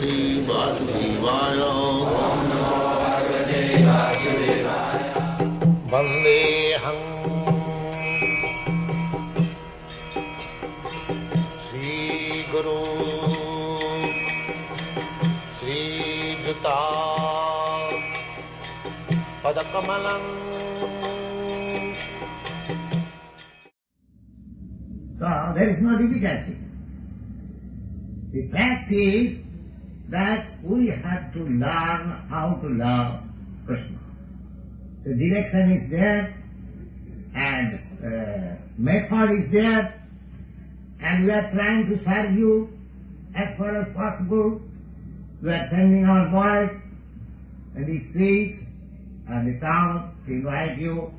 Bhagavate Vasudevaya. Vandeham Sri Guru Sri Juta Padakamalam. So there is no difficulty. The fact is that we have to learn how to love Krishna. The direction is there and method is there, and we are trying to serve you as far as possible. We are sending our boys in the streets and the town to invite you.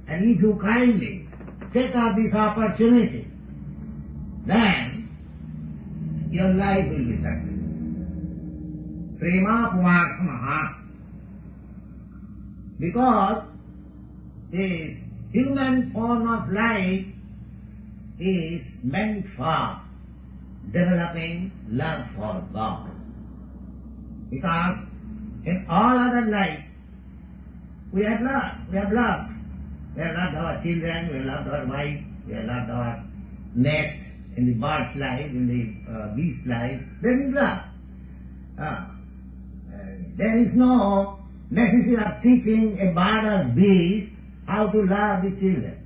And if you kindly take up this opportunity, then your life will be successful. Prema Pumarthamaha. Because this human form of life is meant for developing love for God. Because in all other life, we have loved. We have loved our children, we have loved our wife, we have loved our nest, in the bird's life, in the beast's life. There is love. There is no necessity of teaching a bird or beast how to love the children.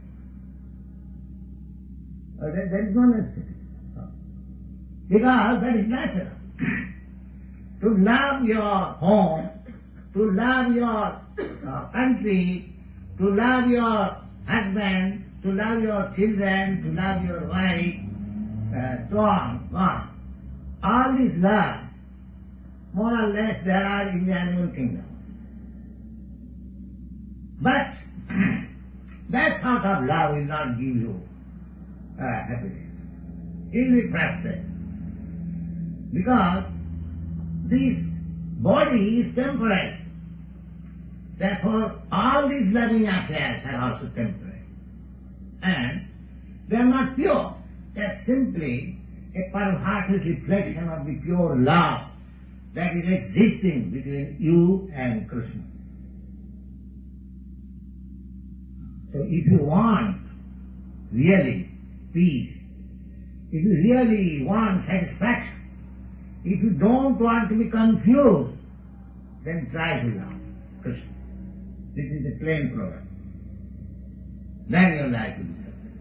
There is no necessity. Because that is natural. To love your home, to love your country, to love your husband, to love your children, to love your wife, so on. All this love, more or less, there are in the animal kingdom. But that sort of love will not give you happiness. You will be frustrated. Because this body is temporary. Therefore, all these loving affairs are also temporary. And they are not pure. They are simply a perverted reflection of the pure love that is existing between you and Krishna. So if you want really peace, if you really want satisfaction, if you don't want to be confused, then try to love Krishna. This is the plain program. Then your life will be successful.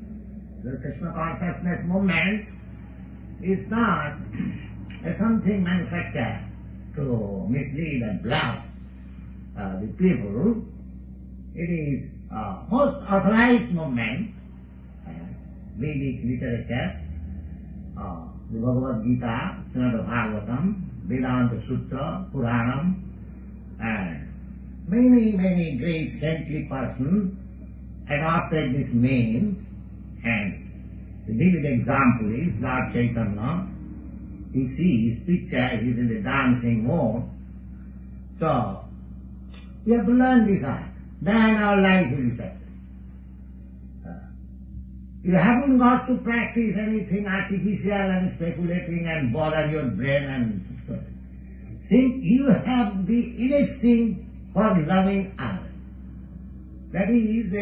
The Krishna consciousness movement is not something manufactured to mislead and bluff the people. It is a most authorized movement, Vedic literature, the Bhagavad Gita, Srimad Bhagavatam, Vedanta Sutra, Puranam, and many great saintly persons adopted this means, and the vivid example is Lord Chaitanya. You see his picture, he is in the dancing mode. So, we have to learn this art. Then our life will be successful. You haven't got to practice anything artificial and speculating and bother your brain and so on. Since you have the instinct for loving others. That is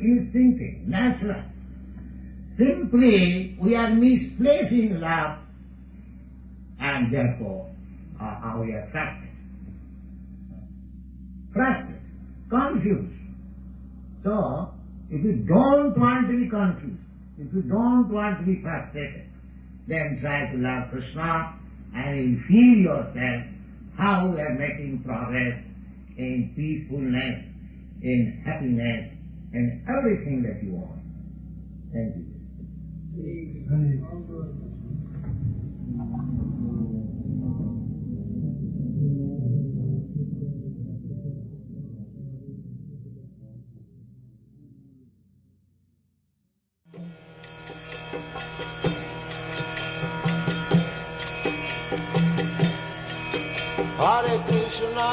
instinctive, natural. Simply, we are misplacing love, and therefore we are frustrated, confused. So, if you don't want to be confused, if you don't want to be frustrated, then try to love Krishna, and you will feel yourself how we are making progress in peacefulness, in happiness, in everything that you want. Thank you. Hare Krishna,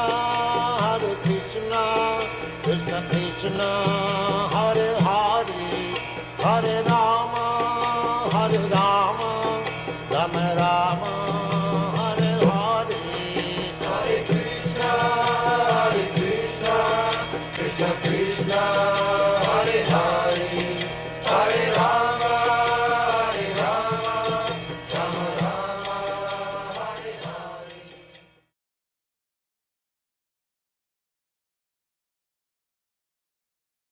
Krishna Krishna, Hare Hare, Hare Rama, Rama